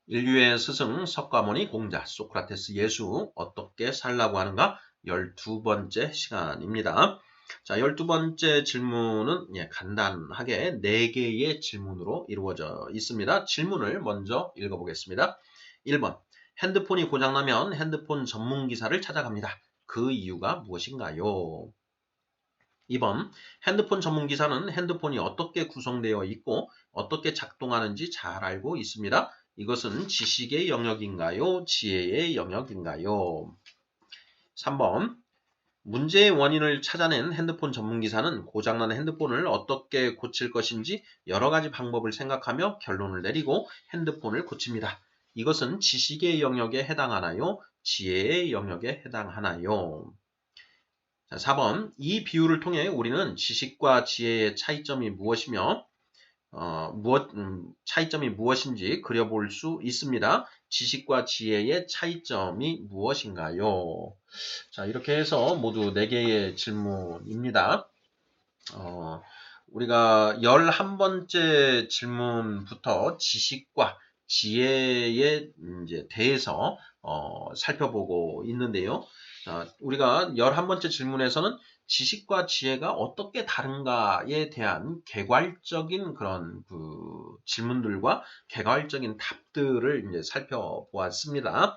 인류의 스승 석가모니 공자 소크라테스 예수 어떻게 살라고 하는가 12번째 시간입니다. 자, 12번째 질문은 간단하게 4개의 질문으로 이루어져 있습니다. 질문을 먼저 읽어보겠습니다. 1번 핸드폰이 고장나면 핸드폰 전문 기사를 찾아갑니다. 그 이유가 무엇인가요? 2번 핸드폰 전문 기사는 핸드폰이 어떻게 구성되어 있고 어떻게 작동하는지 잘 알고 있습니다. 이것은 지식의 영역인가요? 지혜의 영역인가요? 3번 문제의 원인을 찾아낸 핸드폰 전문 기사는 고장난 핸드폰을 어떻게 고칠 것인지 여러 가지 방법을 생각하며 결론을 내리고 핸드폰을 고칩니다. 이것은 지식의 영역에 해당하나요? 지혜의 영역에 해당하나요? 자, 4번 이 비유를 통해 우리는 지식과 지혜의 차이점이 무엇이며 차이점이 무엇인지 그려볼 수 있습니다. 지식과 지혜의 차이점이 무엇인가요? 자, 이렇게 해서 모두 4개의 질문입니다. 우리가 11번째 질문부터 지식과 지혜에 이제 대해서 살펴보고 있는데요. 우리가 11번째 질문에서는 지식과 지혜가 어떻게 다른가에 대한 개괄적인 그런 그 질문들과 개괄적인 답들을 이제 살펴보았습니다.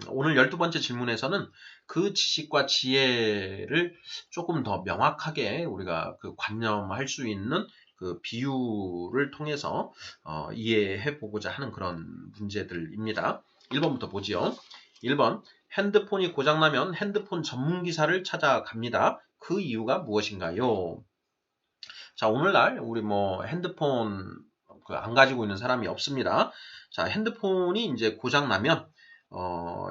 오늘 12번째 질문에서는 그 지식과 지혜를 조금 더 명확하게 우리가 그 관념할 수 있는 그 비유를 통해서 이해해 보고자 하는 그런 문제들입니다. 1번부터 보지요. 1번 핸드폰이 고장나면 핸드폰 전문 기사를 찾아갑니다. 그 이유가 무엇인가요? 자, 오늘날 우리 뭐 핸드폰 안 가지고 있는 사람이 없습니다. 자, 핸드폰이 이제 고장나면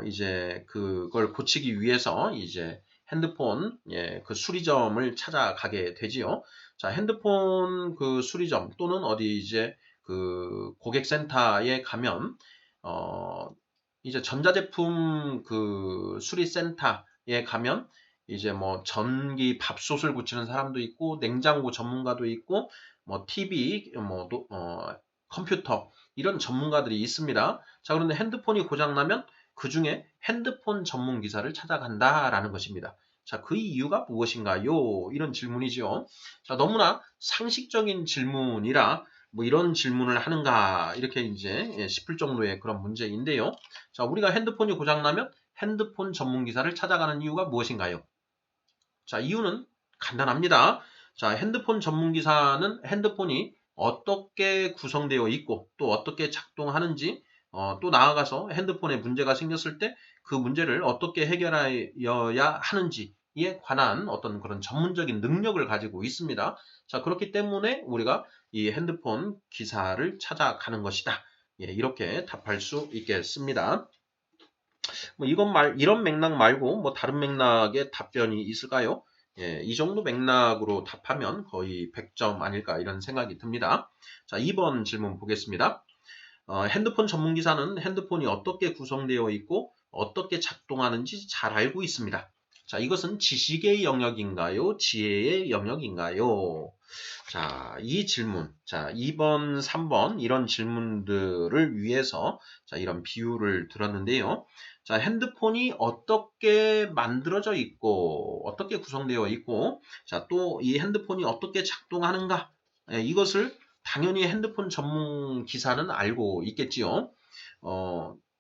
이제 그걸 고치기 위해서 이제 핸드폰 그 수리점을 찾아가게 되지요. 자, 핸드폰 그 수리점 또는 어디 이제 그 고객센터에 가면 이제 전자제품 그 수리센터에 가면 이제 뭐 전기 밥솥을 고치는 사람도 있고 냉장고 전문가도 있고 뭐 TV 컴퓨터 이런 전문가들이 있습니다. 자, 그런데 핸드폰이 고장나면 그 중에 핸드폰 전문 기사를 찾아간다라는 것입니다. 자, 그 이유가 무엇인가요? 이런 질문이죠. 자, 너무나 상식적인 질문이라 뭐 이런 질문을 하는가 이렇게 이제 싶을 정도의 그런 문제인데요. 자, 우리가 핸드폰이 고장나면 핸드폰 전문 기사를 찾아가는 이유가 무엇인가요? 자, 이유는 간단합니다. 자, 핸드폰 전문 기사는 핸드폰이 어떻게 구성되어 있고 또 어떻게 작동하는지 또 나아가서 핸드폰에 문제가 생겼을 때 그 문제를 어떻게 해결하여야 하는지에 관한 어떤 그런 전문적인 능력을 가지고 있습니다. 자, 그렇기 때문에 우리가 이 핸드폰 기사를 찾아가는 것이다. 예, 이렇게 답할 수 있겠습니다. 뭐 이런 맥락 말고 뭐 다른 맥락의 답변이 있을까요? 예, 이 정도 맥락으로 답하면 거의 100점 아닐까 이런 생각이 듭니다. 자, 2번 질문 보겠습니다. 핸드폰 전문 기사는 핸드폰이 어떻게 구성되어 있고 어떻게 작동하는지 잘 알고 있습니다. 자, 이것은 지식의 영역인가요? 지혜의 영역인가요? 자, 이 질문. 자, 2번, 3번 이런 질문들을 위해서 자, 이런 비유를 들었는데요. 자, 핸드폰이 어떻게 만들어져 있고 어떻게 구성되어 있고 자, 또 이 핸드폰이 어떻게 작동하는가? 예, 이것을 당연히 핸드폰 전문 기사는 알고 있겠지요.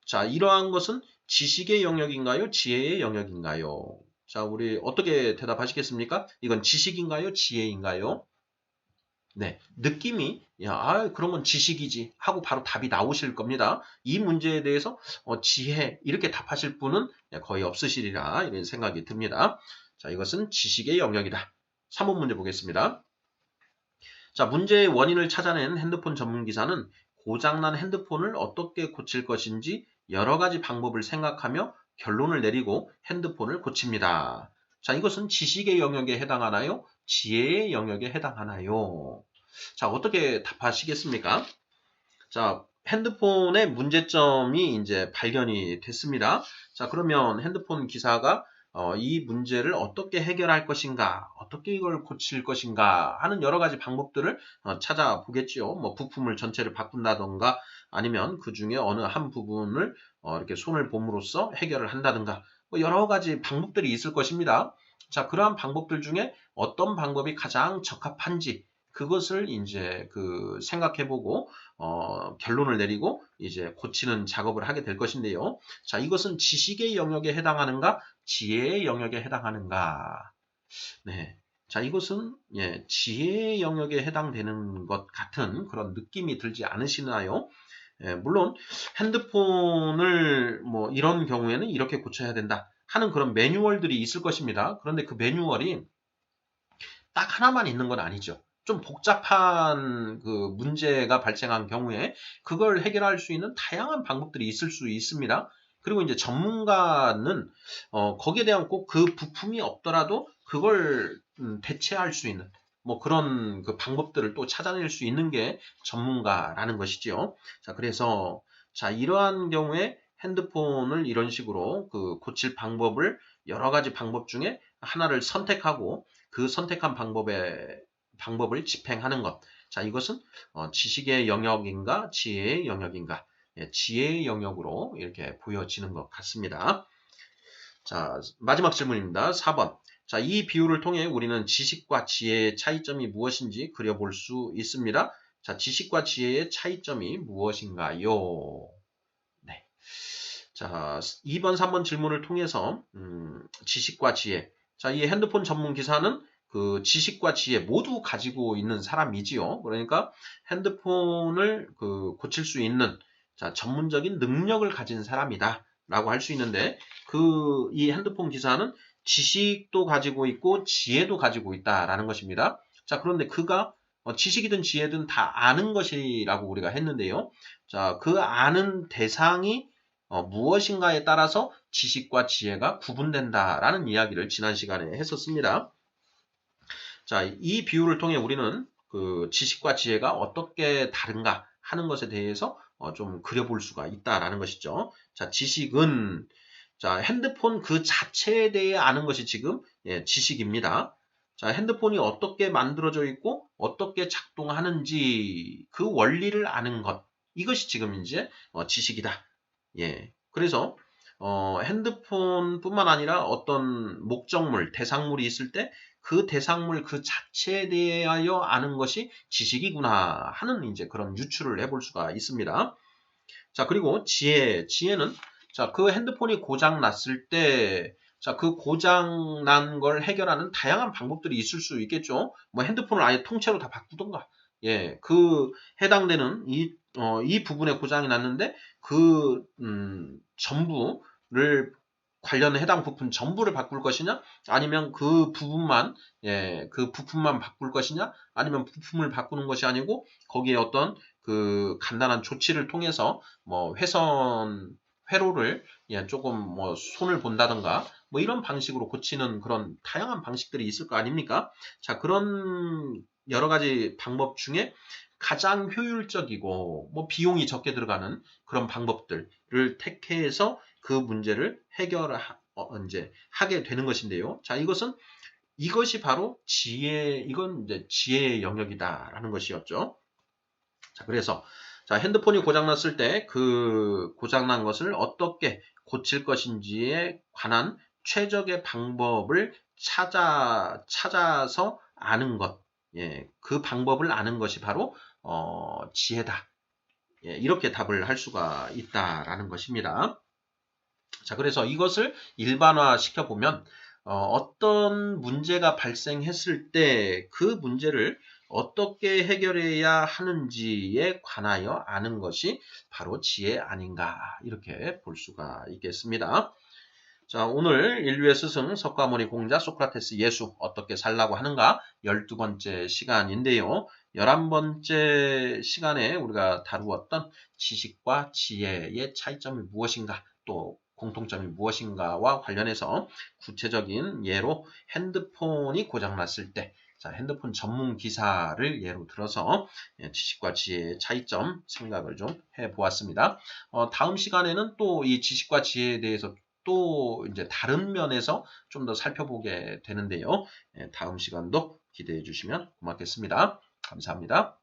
자, 이러한 것은 지식의 영역인가요? 지혜의 영역인가요? 자, 우리 어떻게 대답하시겠습니까? 이건 지식인가요? 지혜인가요? 네, 느낌이 그런 건 지식이지 하고 바로 답이 나오실 겁니다. 이 문제에 대해서 지혜 이렇게 답하실 분은 거의 없으시리라 이런 생각이 듭니다. 자, 이것은 지식의 영역이다. 3번 문제 보겠습니다. 자, 문제의 원인을 찾아낸 핸드폰 전문 기사는 고장난 핸드폰을 어떻게 고칠 것인지 여러 가지 방법을 생각하며 결론을 내리고 핸드폰을 고칩니다. 자, 이것은 지식의 영역에 해당하나요? 지혜의 영역에 해당하나요? 자, 어떻게 답하시겠습니까? 자, 핸드폰의 문제점이 이제 발견이 됐습니다. 자, 그러면 핸드폰 기사가 이 문제를 어떻게 해결할 것인가, 어떻게 이걸 고칠 것인가 하는 여러 가지 방법들을 찾아보겠지요. 뭐 부품을 전체를 바꾼다던가 아니면 그 중에 어느 한 부분을 이렇게 손을 봄으로써 해결을 한다든가 뭐 여러 가지 방법들이 있을 것입니다. 자, 그러한 방법들 중에 어떤 방법이 가장 적합한지 그것을 이제 생각해보고 결론을 내리고 이제 고치는 작업을 하게 될 것인데요. 자, 이것은 지식의 영역에 해당하는가, 지혜의 영역에 해당하는가? 네. 자, 이것은 지혜의 영역에 해당되는 것 같은 그런 느낌이 들지 않으시나요? 물론 핸드폰을 뭐 이런 경우에는 이렇게 고쳐야 된다 하는 그런 매뉴얼들이 있을 것입니다. 그런데 그 매뉴얼이 딱 하나만 있는 건 아니죠. 좀 복잡한 문제가 발생한 경우에 그걸 해결할 수 있는 다양한 방법들이 있을 수 있습니다. 그리고 이제 전문가는 거기에 대한 꼭 그 부품이 없더라도 그걸 대체할 수 있는 뭐 그런 방법들을 또 찾아낼 수 있는 게 전문가라는 것이지요. 자, 그래서 자, 이러한 경우에 핸드폰을 이런 식으로 고칠 방법을 여러 가지 방법 중에 하나를 선택하고 그 선택한 방법을 집행하는 것. 자, 이것은 지식의 영역인가, 지혜의 영역인가? 지혜의 영역으로 이렇게 보여지는 것 같습니다. 자, 마지막 질문입니다. 4번. 자, 이 비유를 통해 우리는 지식과 지혜의 차이점이 무엇인지 그려볼 수 있습니다. 자, 지식과 지혜의 차이점이 무엇인가요? 네. 자, 2번, 3번 질문을 통해서 지식과 지혜. 자, 이 핸드폰 전문 기사는 지식과 지혜 모두 가지고 있는 사람이지요. 그러니까 핸드폰을 고칠 수 있는 자, 전문적인 능력을 가진 사람이다. 라고 할 수 있는데 이 핸드폰 기사는 지식도 가지고 있고 지혜도 가지고 있다라는 것입니다. 자, 그런데 그가 지식이든 지혜든 다 아는 것이라고 우리가 했는데요. 자, 그 아는 대상이 무엇인가에 따라서 지식과 지혜가 구분된다라는 이야기를 지난 시간에 했었습니다. 자, 이 비유를 통해 우리는 지식과 지혜가 어떻게 다른가 하는 것에 대해서 좀 그려볼 수가 있다라는 것이죠. 자, 지식은 자, 핸드폰 그 자체에 대해 아는 것이 지금 지식입니다. 자, 핸드폰이 어떻게 만들어져 있고 어떻게 작동하는지 그 원리를 아는 것 이것이 지금 이제 지식이다. 예. 그래서 핸드폰뿐만 아니라 어떤 목적물, 대상물이 있을 때 그 대상물 그 자체에 대하여 아는 것이 지식이구나 하는 이제 그런 유추를 해볼 수가 있습니다. 자, 그리고 지혜는 자, 그 핸드폰이 고장 났을 때 자, 그 고장 난 걸 해결하는 다양한 방법들이 있을 수 있겠죠. 뭐 핸드폰을 아예 통째로 다 바꾸던가. 예, 해당되는 이 부분에 고장이 났는데 전부를 해당 부품 전부를 바꿀 것이냐, 아니면 그 부분만, 그 부품만 바꿀 것이냐, 아니면 부품을 바꾸는 것이 아니고 거기에 어떤 간단한 조치를 통해서 뭐 회로를 조금 뭐 손을 본다던가 뭐 이런 방식으로 고치는 그런 다양한 방식들이 있을 거 아닙니까? 자, 그런 여러 가지 방법 중에 가장 효율적이고 뭐 비용이 적게 들어가는 그런 방법들을 택해서 그 문제를 이제 하게 되는 것인데요. 자, 이것이 바로 이건 이제 지혜의 영역이다라는 것이었죠. 자, 그래서 자, 핸드폰이 고장났을 때 그 고장난 것을 어떻게 고칠 것인지에 관한 최적의 방법을 찾아서 아는 것. 예, 그 방법을 아는 것이 바로 지혜다. 예, 이렇게 답을 할 수가 있다라는 것입니다. 자, 그래서 이것을 일반화 시켜보면 어떤 문제가 발생했을 때 그 문제를 어떻게 해결해야 하는지에 관하여 아는 것이 바로 지혜 아닌가 이렇게 볼 수가 있겠습니다. 자, 오늘 인류의 스승 석가모니 공자 소크라테스 예수 어떻게 살라고 하는가 12번째 시간인데요. 11번째 시간에 우리가 다루었던 지식과 지혜의 차이점이 무엇인가 또 공통점이 무엇인가와 관련해서 구체적인 예로 핸드폰이 고장났을 때 자, 핸드폰 전문 기사를 예로 들어서 지식과 지혜의 차이점 생각을 좀 해보았습니다. 다음 시간에는 또 이 지식과 지혜에 대해서 또 이제 다른 면에서 좀 더 살펴보게 되는데요. 다음 시간도 기대해 주시면 고맙겠습니다. 감사합니다.